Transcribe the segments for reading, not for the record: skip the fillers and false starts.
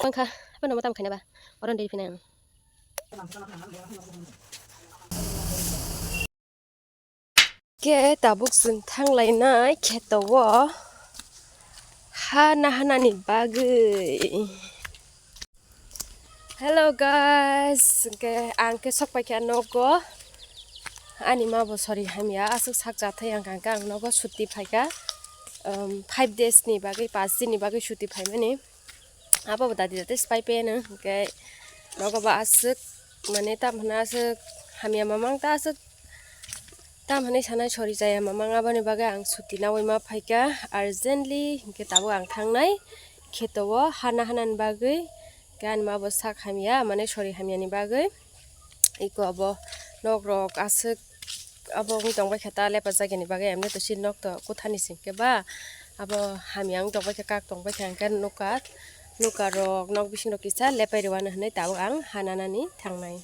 Angka apa nama tam kena ba orang dari Penang. Ke tabuk sentang lainai ketawa hana ni bagai. Hello guys, ke angke sok pakai nogo. Ani ma bo sorry hamia asuk sak jathai ang kang nogo Suti paika 5 days ni bagai 5 दिन ni bagai Suti phaimani. Apa bo dadi dadi spai pe na ke nogo ba asuk mane tam hana asuk hamia mamang ta asuk tam hane sana chori jaya mamang abani bagai ang Suti nawai ma paika urgently ke tabo ang thangnai khetowo hana hanan bagai gan ma bo sak hamia mane chori hamia ni bagai iko abo nogrok asuk abo ngi tongba khata lepa jagani bagai amne to sin nok to kuthani singke ba abo hamiang tongba kak tongba khangkan nuka rok nok bising rok kisa lepai rewana hanai tabo ang hananani thangnai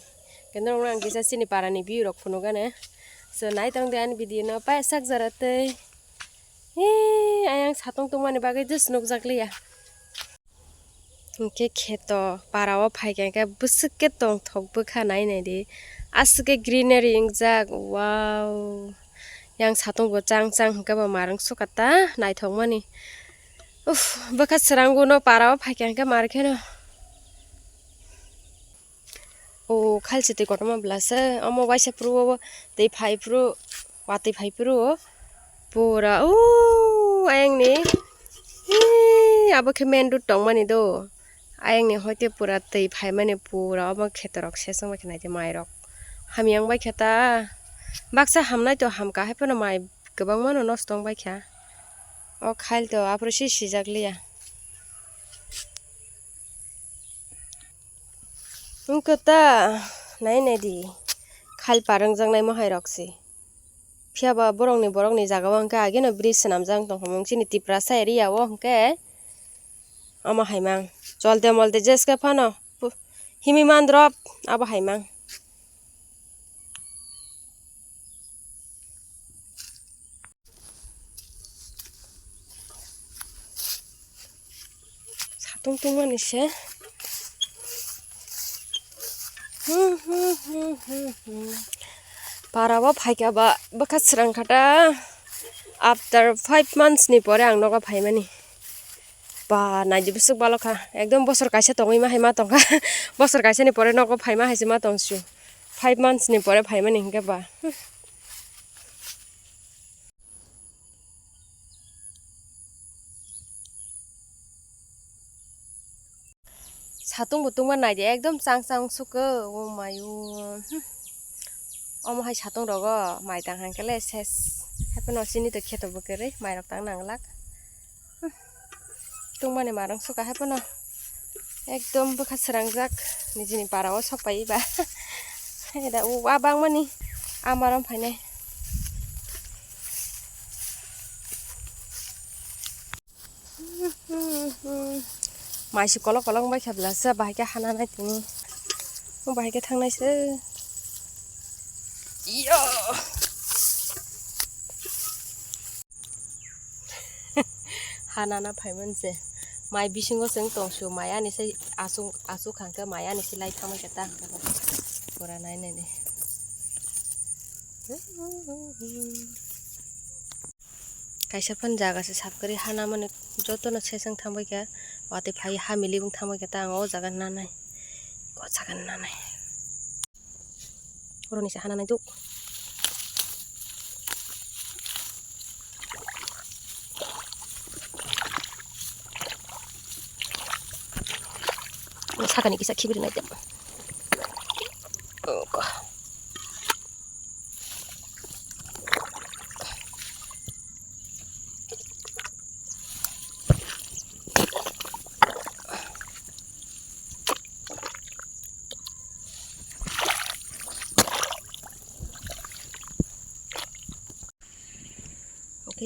kendro ang kisa sini parani bi rok phunugane so nai tong dan video no pa sak jarate ayang satong tongmani bagai just nok jakliya ke kheto parawo phaikan ka busukke tong thok bukha nai nai de asuke greenery ingjak wow yang satong bo chang ka ba marang sukata nai thongmani baka saranggo no parawo phaikan ka markheno o khalchite kotoma blasa amo waisa pro tei phai pro wati phai pro pura ayang ni abo ke main road tongmani do ayang ni hoite pura tei phaimani pura abo khetorok sesong ba khnai te mairok hamiang bai kheta baksa hamnai to hamka haipano mai gobang mano nostong bai kha o khail to apro si sijakliya unkota nai di khail parang jangnai mohai roksi phiaba borong ni jaga wangka ageno bridge namjang tong hamongchini tiprasa area wo hangke ama haimang cholte molte jeska phano himi mandrop aba haimang satung mani se parawa phaika ba baka srang khata after 5 months ni pore ang noga phaimani ba naiji busuk balokha ekdom bosor kaisa tongoi ma haima tongka bosor kaisa ni pore nogo phaima haisima tongsu 5 months ni pore phaimani hingke ba satung butung ma naiji ekdom chang suko o mayu omo hai satung rogo mai tang hangkele ses hapono sini to kheto bokere mai rok tang nanglak tungmani marang suka hapono ekdom bokha srangjak nijini parao sopai ba eda u abang mani amaram phainai maisi kolok bai khablasa bahike hananai tini bahike thangnai se yo hanana phaiman je mai bisingo seng tongsu maya ni sei asu khangka maya ni silai thamai kata pura nai nai ne kaisa phan jaga se sapkari hana mane joto no sesang thambai ka wate phai hamili bung thambai kata ang o jaga nanai oroni se hana nai duk sakani kisa khibiri nai dem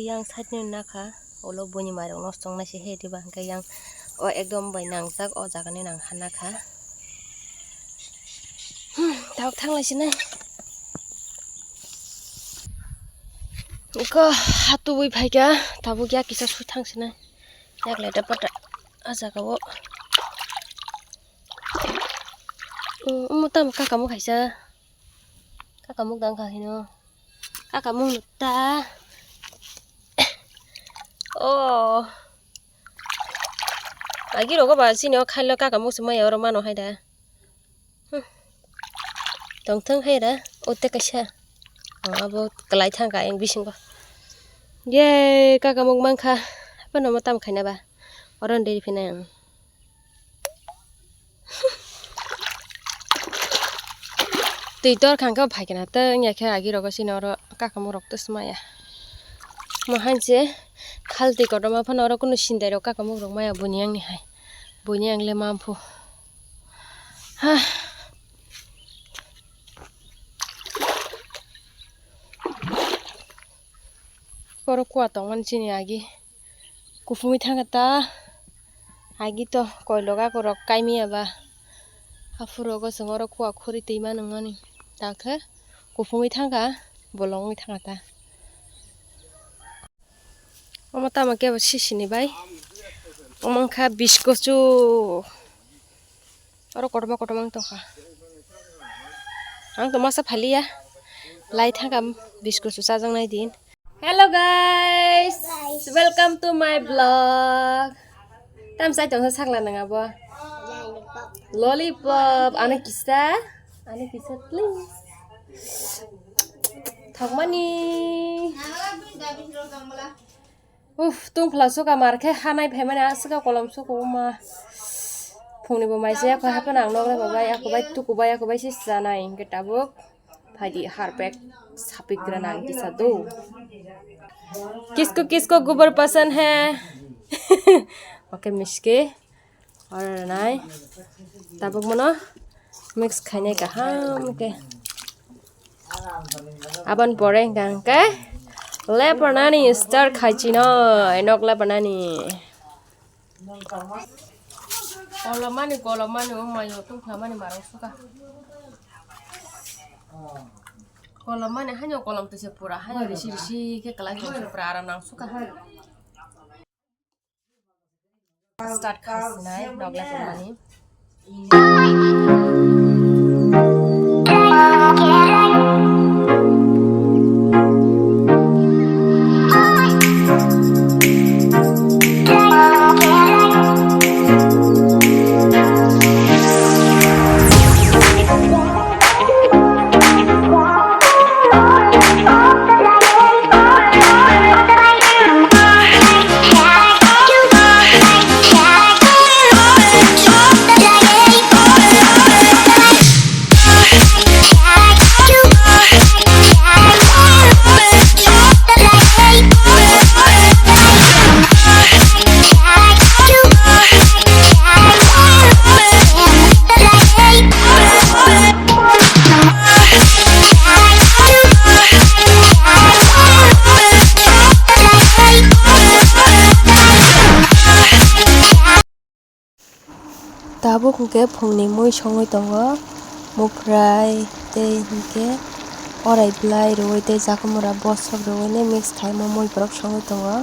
yang side ni nakha olo boni marong nostong na se he diba hangka yang o ekdom bai nangjak o jaga ni nang hana kha dauk thanglai sine iko hatu bui phaika tabu kya kisa su thangsine yak leta pata ajaga wo Umutam kakamuk kaisa. Kakamuk dang kahino. Kakamuk nutta. Oh. Lagi rogo ba sini khailo kakamuk semua ya orang mano haida. Tongthang haida. Ote kaisa. Abo kelai thangka yang bising ko. Yeay kakamuk mangka. Apa nama tam khaina ba. Orang dari pina. Tidur kangkau pakai nata, nyaknya lagi rogo sini orang kakamuk rok terus maya. Mahanse khal ti kodom apa orang kuno sindai rok kakamuk rok maya bunyang nih hai, bunyang le mampu. Hah. Koro kuat tongan sini lagi. Kufumi thangata. Lagi to koiloga korok kaimi apa. Afuro go sengoro kuat khuri tima nengani. Takhe kufumi thangka bolongi thangata. Oma tama ke sisi nih bay. Omangka biskosu. Oro kodoma toka. Ang to masa phali ya. Lai thangka biskosu sajang nai din. Hello guys, welcome to my vlog. Tam sai tong sakla nanga bo. Lollipop, ane kisa please. Phaimani. Tung phlasu ka marke hanai phaimani asga kolam su ko ma. Phungni bo mai se ko hapan ang nok le babai aku bai si sanai ketabuk. Phadi harpek sapik granang kisa do. किसको गोबर पसंद है okay मिसके और नाइ तबक मनो mix खाने का हम के अपन पड़े गंके ले बनानी स्टार खाइची न एनक ले बनानी कोलमानी उमायो तुम खामानी मारो सुका kolam mana hanya kolam tu sepura hanya risi ke kelas sepura aram nang suka start kasih dog le phaimani Tabuk ke phungni moi songoi tongo mufrai tei ke orai blai roi tei jakumura bosok roi ne mix khai moi borok songoi tongo